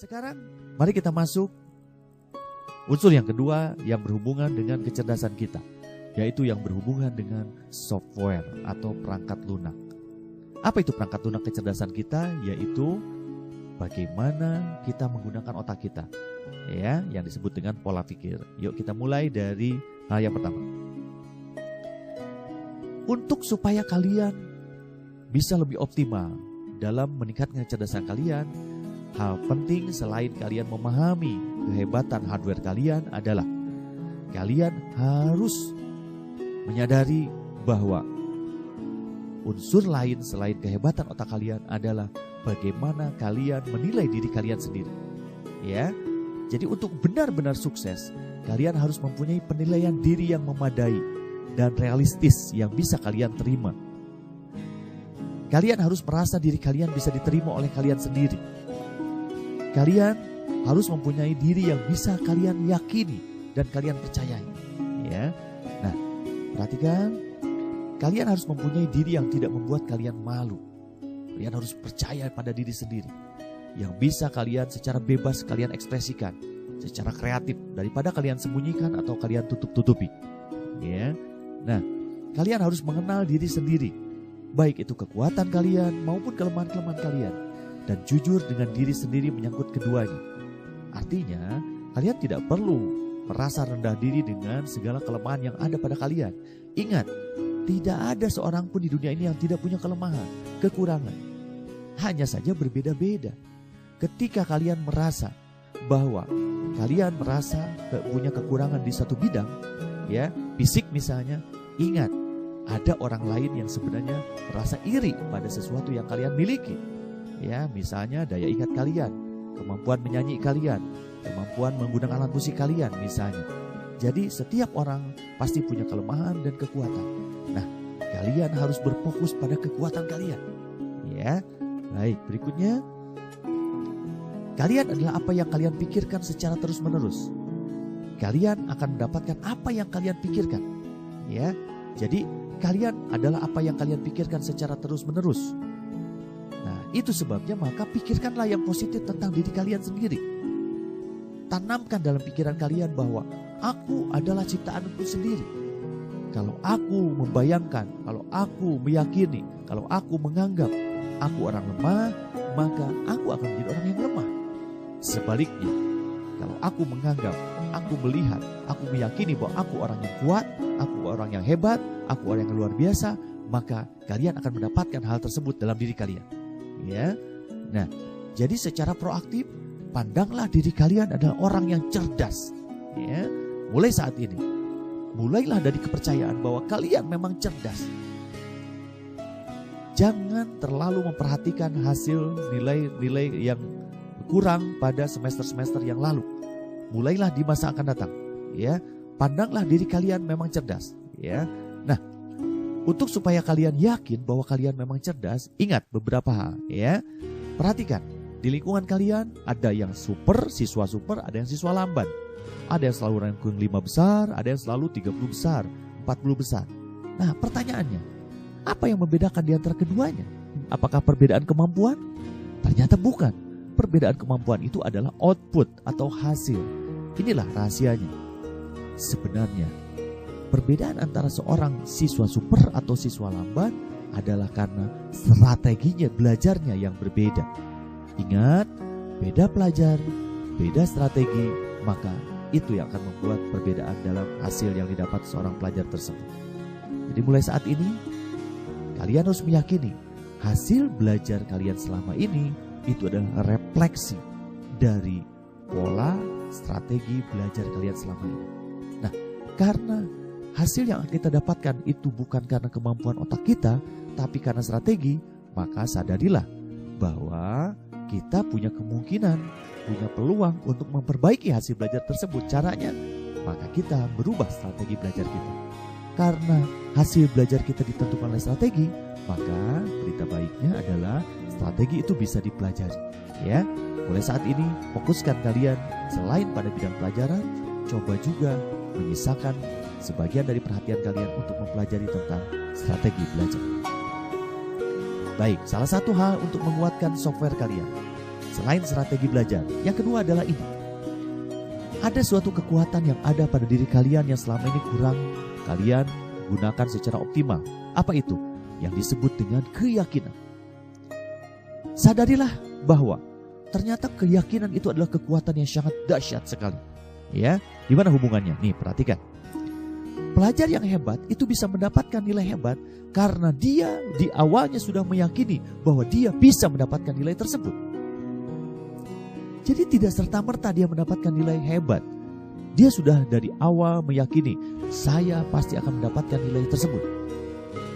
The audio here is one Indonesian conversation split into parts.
Sekarang mari kita masuk unsur yang kedua yang berhubungan dengan kecerdasan kita, yaitu yang berhubungan dengan software atau perangkat lunak. Apa itu perangkat lunak kecerdasan kita? Yaitu bagaimana kita menggunakan otak kita, ya, yang disebut dengan pola pikir. Yuk kita mulai dari hal yang pertama. Untuk supaya kalian bisa lebih optimal dalam meningkatkan kecerdasan kalian, hal penting selain kalian memahami kehebatan hardware kalian adalah kalian harus menyadari bahwa unsur lain selain kehebatan otak kalian adalah bagaimana kalian menilai diri kalian sendiri. Ya. Jadi untuk benar-benar sukses, kalian harus mempunyai penilaian diri yang memadai dan realistis yang bisa kalian terima. Kalian harus merasa diri kalian bisa diterima oleh kalian sendiri. Kalian harus mempunyai diri yang bisa kalian yakini dan kalian percayai. Ya. Nah, perhatikan, kalian harus mempunyai diri yang tidak membuat kalian malu. Kalian harus percaya pada diri sendiri, yang bisa kalian secara bebas kalian ekspresikan, secara kreatif, daripada kalian sembunyikan atau kalian tutup-tutupi. Ya. Nah, kalian harus mengenal diri sendiri, baik itu kekuatan kalian maupun kelemahan-kelemahan kalian, dan jujur dengan diri sendiri menyangkut keduanya. Artinya, kalian tidak perlu merasa rendah diri dengan segala kelemahan yang ada pada kalian. Ingat, tidak ada seorang pun di dunia ini yang tidak punya kelemahan, kekurangan. Hanya saja berbeda-beda. Ketika kalian merasa bahwa kalian merasa punya kekurangan di satu bidang, ya, fisik misalnya, ingat, ada orang lain yang sebenarnya merasa iri pada sesuatu yang kalian miliki. Ya, misalnya daya ingat kalian, kemampuan menyanyi kalian, kemampuan menggunakan alat musik kalian misalnya. Jadi setiap orang pasti punya kelemahan dan kekuatan. Nah, kalian harus berfokus pada kekuatan kalian. Ya, baik, berikutnya. Kalian adalah apa yang kalian pikirkan secara terus-menerus. Kalian akan mendapatkan apa yang kalian pikirkan. Ya, jadi kalian adalah apa yang kalian pikirkan secara terus-menerus. Itu sebabnya maka pikirkanlah yang positif tentang diri kalian sendiri. Tanamkan dalam pikiran kalian bahwa aku adalah ciptaanku sendiri. Kalau aku membayangkan, kalau aku meyakini, kalau aku menganggap aku orang lemah, maka aku akan menjadi orang yang lemah. Sebaliknya, kalau aku menganggap, aku melihat, aku meyakini bahwa aku orang yang kuat, aku orang yang hebat, aku orang yang luar biasa, maka kalian akan mendapatkan hal tersebut dalam diri kalian. Ya, nah, jadi secara proaktif pandanglah diri kalian adalah orang yang cerdas. Ya, mulai saat ini, mulailah dari kepercayaan bahwa kalian memang cerdas. Jangan terlalu memperhatikan hasil nilai-nilai yang kurang pada semester-semester yang lalu. Mulailah di masa akan datang. Ya, pandanglah diri kalian memang cerdas. Ya, nah. Untuk supaya kalian yakin bahwa kalian memang cerdas, ingat beberapa hal, ya. Perhatikan, di lingkungan kalian ada yang super, siswa super, ada yang siswa lamban. Ada yang selalu ranking 5 besar, ada yang selalu 30 besar, 40 besar. Nah, pertanyaannya, apa yang membedakan di antara keduanya? Apakah perbedaan kemampuan? Ternyata bukan. Perbedaan kemampuan itu adalah output atau hasil. Inilah rahasianya. Sebenarnya, perbedaan antara seorang siswa super atau siswa lamban adalah karena strateginya belajarnya yang berbeda. Ingat, beda pelajar, beda strategi, maka itu yang akan membuat perbedaan dalam hasil yang didapat seorang pelajar tersebut. Jadi mulai saat ini, kalian harus meyakini hasil belajar kalian selama ini itu adalah refleksi dari pola strategi belajar kalian selama ini. Nah, karena hasil yang kita dapatkan itu bukan karena kemampuan otak kita, tapi karena strategi, maka sadarilah bahwa kita punya kemungkinan, punya peluang untuk memperbaiki hasil belajar tersebut. Caranya, maka kita berubah strategi belajar kita. Karena hasil belajar kita ditentukan oleh strategi, maka berita baiknya adalah strategi itu bisa dipelajari. Ya, mulai saat ini fokuskan kalian selain pada bidang pelajaran, coba juga menyisakan sebagian dari perhatian kalian untuk mempelajari tentang strategi belajar. Baik, salah satu hal untuk menguatkan software kalian, selain strategi belajar. Yang kedua adalah ini. Ada suatu kekuatan yang ada pada diri kalian yang selama ini kurang kalian gunakan secara optimal. Apa itu? Yang disebut dengan keyakinan. Sadarilah bahwa ternyata keyakinan itu adalah kekuatan yang sangat dahsyat sekali. Ya, gimana hubungannya? Nih, perhatikan. Pelajar yang hebat itu bisa mendapatkan nilai hebat karena dia di awalnya sudah meyakini bahwa dia bisa mendapatkan nilai tersebut. Jadi tidak serta-merta dia mendapatkan nilai hebat. Dia sudah dari awal meyakini saya pasti akan mendapatkan nilai tersebut.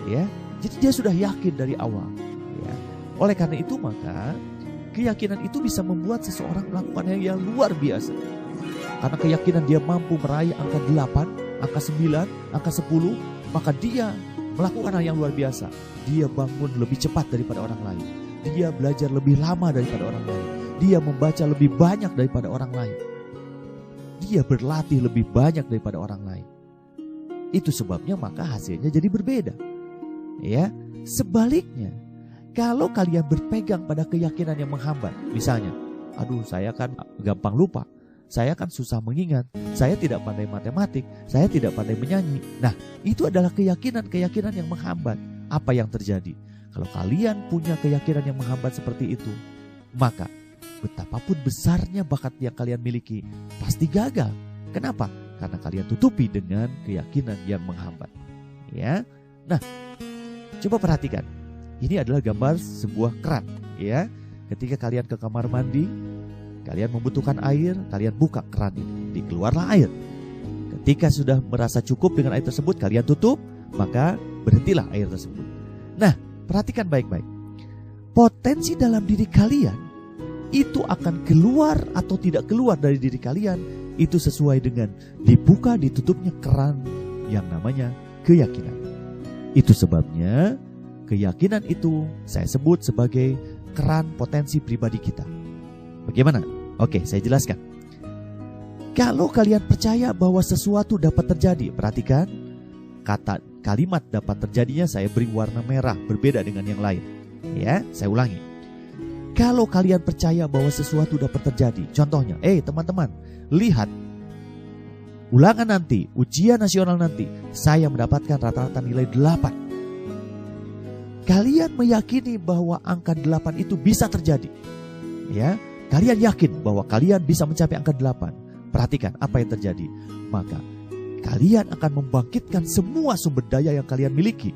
Ya, jadi dia sudah yakin dari awal. Ya. Oleh karena itu maka keyakinan itu bisa membuat seseorang melakukan hal yang luar biasa. Karena keyakinan dia mampu meraih angka 8, angka 9, angka 10, maka dia melakukan hal yang luar biasa. Dia bangun lebih cepat daripada orang lain. Dia belajar lebih lama daripada orang lain. Dia membaca lebih banyak daripada orang lain. Dia berlatih lebih banyak daripada orang lain. Itu sebabnya maka hasilnya jadi berbeda. Ya, sebaliknya, kalau kalian berpegang pada keyakinan yang menghambat, misalnya, aduh saya kan gampang lupa, saya kan susah mengingat, saya tidak pandai matematik, saya tidak pandai menyanyi. Nah, itu adalah keyakinan-keyakinan yang menghambat. Apa yang terjadi? Kalau kalian punya keyakinan yang menghambat seperti itu, maka betapapun besarnya bakat yang kalian miliki, pasti gagal. Kenapa? Karena kalian tutupi dengan keyakinan yang menghambat. Ya, nah, coba perhatikan. Ini adalah gambar sebuah keran. Ya, ketika kalian ke kamar mandi, kalian membutuhkan air, kalian buka keran ini, dikeluarlah air. Ketika sudah merasa cukup dengan air tersebut, kalian tutup, maka berhentilah air tersebut. Nah, perhatikan baik-baik. Potensi dalam diri kalian itu akan keluar atau tidak keluar dari diri kalian, itu sesuai dengan dibuka ditutupnya keran yang namanya keyakinan. Itu sebabnya keyakinan itu saya sebut sebagai keran potensi pribadi kita. Bagaimana? Oke, saya jelaskan. Kalau kalian percaya bahwa sesuatu dapat terjadi, perhatikan kata kalimat dapat terjadinya saya beri warna merah berbeda dengan yang lain. Ya, saya ulangi. Kalau kalian percaya bahwa sesuatu dapat terjadi, contohnya, teman-teman, lihat ulangan nanti, ujian nasional nanti, saya mendapatkan rata-rata nilai 8. Kalian meyakini bahwa angka 8 itu bisa terjadi. Ya, kalian yakin bahwa kalian bisa mencapai angka 8. Perhatikan apa yang terjadi. Maka kalian akan membangkitkan semua sumber daya yang kalian miliki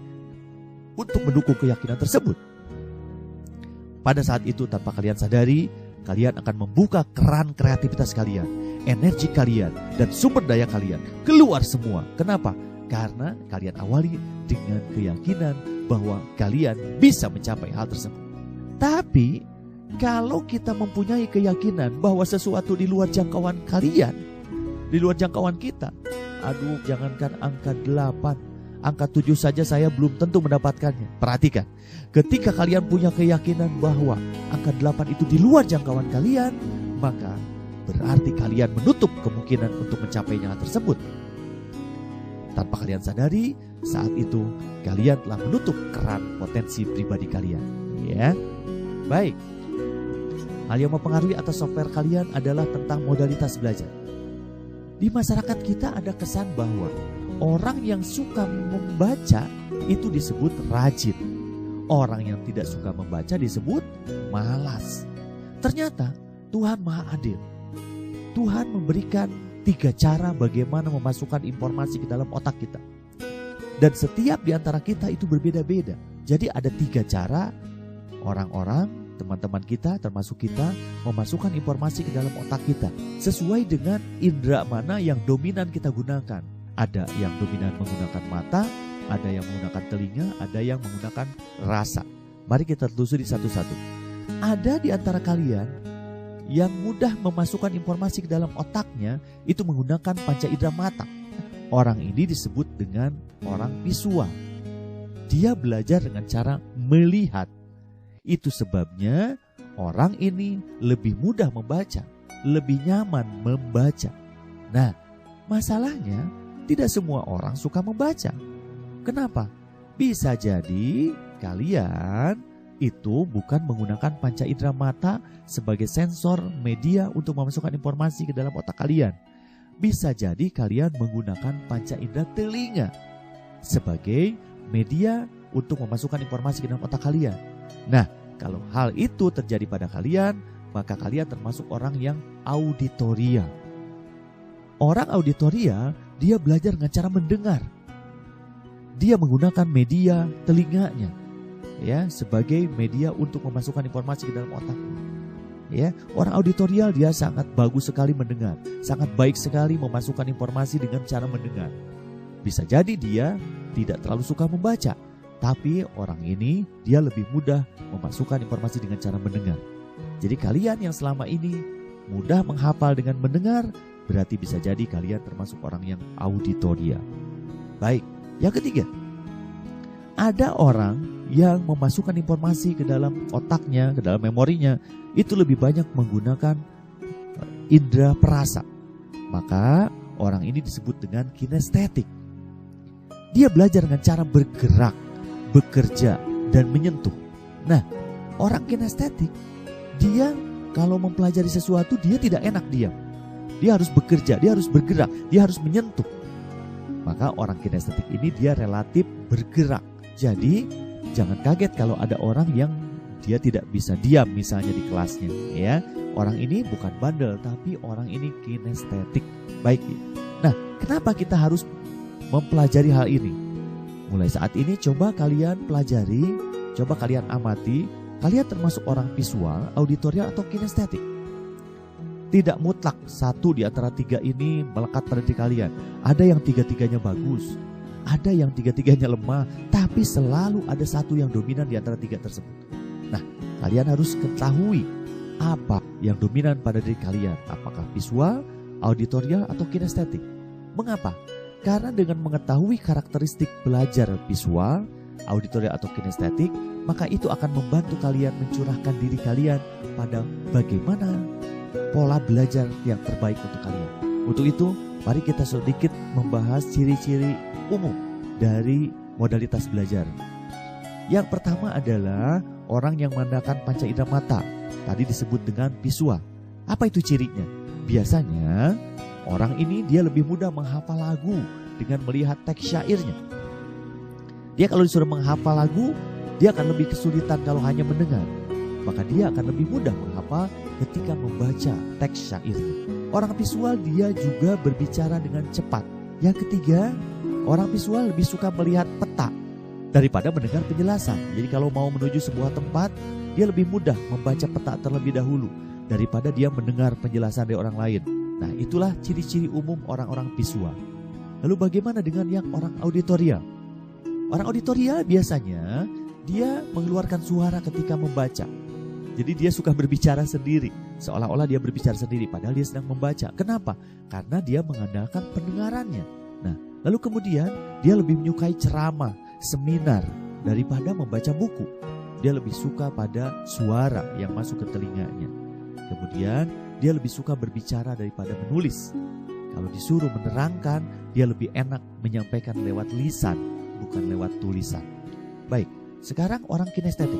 untuk mendukung keyakinan tersebut. Pada saat itu tanpa kalian sadari, kalian akan membuka keran kreativitas kalian, energi kalian, dan sumber daya kalian keluar semua. Kenapa? Karena kalian awali dengan keyakinan bahwa kalian bisa mencapai hal tersebut. Tapi kalau kita mempunyai keyakinan bahwa sesuatu di luar jangkauan kalian, di luar jangkauan kita, aduh jangankan angka 8, angka 7 saja saya belum tentu mendapatkannya. Perhatikan, ketika kalian punya keyakinan bahwa angka 8 itu di luar jangkauan kalian, maka berarti kalian menutup kemungkinan untuk mencapainya hal tersebut. Tanpa kalian sadari, saat itu kalian telah menutup keran potensi pribadi kalian. Ya, baik. Hal yang mempengaruhi atas software kalian adalah tentang modalitas belajar. Di masyarakat kita ada kesan bahwa orang yang suka membaca itu disebut rajin. Orang yang tidak suka membaca disebut malas. Ternyata Tuhan Maha Adil. Tuhan memberikan 3 cara bagaimana memasukkan informasi ke dalam otak kita. Dan setiap di antara kita itu berbeda-beda. Jadi ada 3 cara orang-orang, teman-teman kita, termasuk kita, memasukkan informasi ke dalam otak kita. Sesuai dengan indera mana yang dominan kita gunakan. Ada yang dominan menggunakan mata, ada yang menggunakan telinga, ada yang menggunakan rasa. Mari kita telusuri satu-satu. Ada di antara kalian yang mudah memasukkan informasi ke dalam otaknya itu menggunakan panca indera mata. Orang ini disebut dengan orang visual. Dia belajar dengan cara melihat. Itu sebabnya orang ini lebih mudah membaca, lebih nyaman membaca. Nah, masalahnya tidak semua orang suka membaca. Kenapa? Bisa jadi kalian itu bukan menggunakan panca indera mata sebagai sensor media untuk memasukkan informasi ke dalam otak kalian. Bisa jadi kalian menggunakan panca indera telinga sebagai media untuk memasukkan informasi ke dalam otak kalian. Nah, kalau hal itu terjadi pada kalian, maka kalian termasuk orang yang auditorial. Orang auditorial, dia belajar dengan cara mendengar. Dia menggunakan media telinganya, ya, sebagai media untuk memasukkan informasi ke dalam otaknya. Ya, orang auditorial dia sangat bagus sekali mendengar, sangat baik sekali memasukkan informasi dengan cara mendengar. Bisa jadi dia tidak terlalu suka membaca, tapi orang ini dia lebih mudah memasukkan informasi dengan cara mendengar. Jadi kalian yang selama ini mudah menghafal dengan mendengar, berarti bisa jadi kalian termasuk orang yang auditorial. Baik, yang ketiga, ada orang yang memasukkan informasi ke dalam otaknya, ke dalam memorinya, itu lebih banyak menggunakan indera perasa. Maka orang ini disebut dengan kinestetik. Dia belajar dengan cara bergerak, bekerja, dan menyentuh. Nah, orang kinestetik, dia kalau mempelajari sesuatu, dia tidak enak diam. Dia harus bekerja, dia harus bergerak, dia harus menyentuh. Maka orang kinestetik ini dia relatif bergerak. Jadi jangan kaget kalau ada orang yang dia tidak bisa diam misalnya di kelasnya, ya. Orang ini bukan bandel, tapi orang ini kinestetik. Baik. Nah, kenapa kita harus mempelajari hal ini? Mulai saat ini coba kalian pelajari, coba kalian amati, kalian termasuk orang visual, auditorial, atau kinestetik. Tidak mutlak satu di antara tiga ini melekat pada diri kalian. Ada yang tiga-tiganya bagus, ada yang tiga-tiganya lemah, tapi selalu ada satu yang dominan di antara tiga tersebut. Nah, kalian harus ketahui apa yang dominan pada diri kalian, apakah visual, auditorial, atau kinestetik. Mengapa? Karena dengan mengetahui karakteristik belajar visual, auditorial, atau kinestetik, maka itu akan membantu kalian mencurahkan diri kalian pada bagaimana pola belajar yang terbaik untuk kalian. Untuk itu, mari kita sedikit membahas ciri-ciri umum dari modalitas belajar. Yang pertama adalah orang yang mengandalkan panca indera mata. Tadi disebut dengan visual. Apa itu cirinya? Biasanya orang ini dia lebih mudah menghafal lagu dengan melihat teks syairnya. Dia kalau disuruh menghafal lagu, dia akan lebih kesulitan kalau hanya mendengar. Maka dia akan lebih mudah menghafal ketika membaca teks syairnya. Orang visual dia juga berbicara dengan cepat. Yang ketiga, orang visual lebih suka melihat peta daripada mendengar penjelasan. Jadi kalau mau menuju sebuah tempat, dia lebih mudah membaca peta terlebih dahulu daripada dia mendengar penjelasan dari orang lain. Nah, itulah ciri-ciri umum orang-orang visual. Lalu bagaimana dengan yang orang auditorial? Orang auditorial biasanya dia mengeluarkan suara ketika membaca. Jadi dia suka berbicara sendiri, seolah-olah dia berbicara sendiri padahal dia sedang membaca. Kenapa? Karena dia mengandalkan pendengarannya. Nah, lalu kemudian dia lebih menyukai ceramah, seminar daripada membaca buku. Dia lebih suka pada suara yang masuk ke telinganya. Kemudian dia lebih suka berbicara daripada menulis. Kalau disuruh menerangkan, dia lebih enak menyampaikan lewat lisan, bukan lewat tulisan. Baik, sekarang orang kinestetik.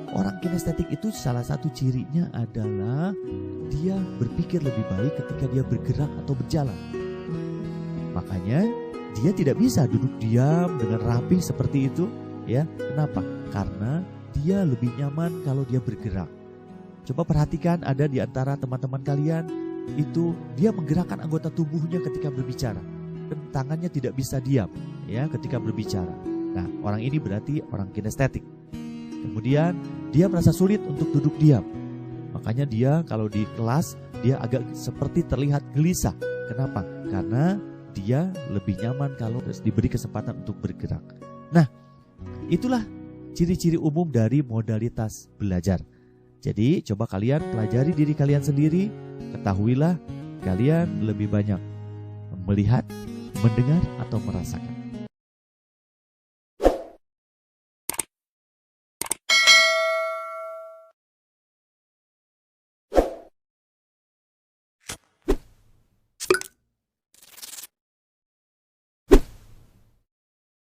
Orang kinestetik itu salah satu cirinya adalah dia berpikir lebih baik ketika dia bergerak atau berjalan. Makanya dia tidak bisa duduk diam dengan rapi seperti itu, ya. Kenapa? Karena dia lebih nyaman kalau dia bergerak. Coba perhatikan, ada di antara teman-teman kalian itu dia menggerakkan anggota tubuhnya ketika berbicara, dan tangannya tidak bisa diam, ya, ketika berbicara. Nah, orang ini berarti orang kinestetik. Kemudian dia merasa sulit untuk duduk diam. Makanya dia kalau di kelas dia agak seperti terlihat gelisah. Kenapa? Karena dia lebih nyaman kalau diberi kesempatan untuk bergerak. Nah, itulah ciri-ciri umum dari modalitas belajar. Jadi coba kalian pelajari diri kalian sendiri. Ketahuilah kalian lebih banyak melihat, mendengar, atau merasakan.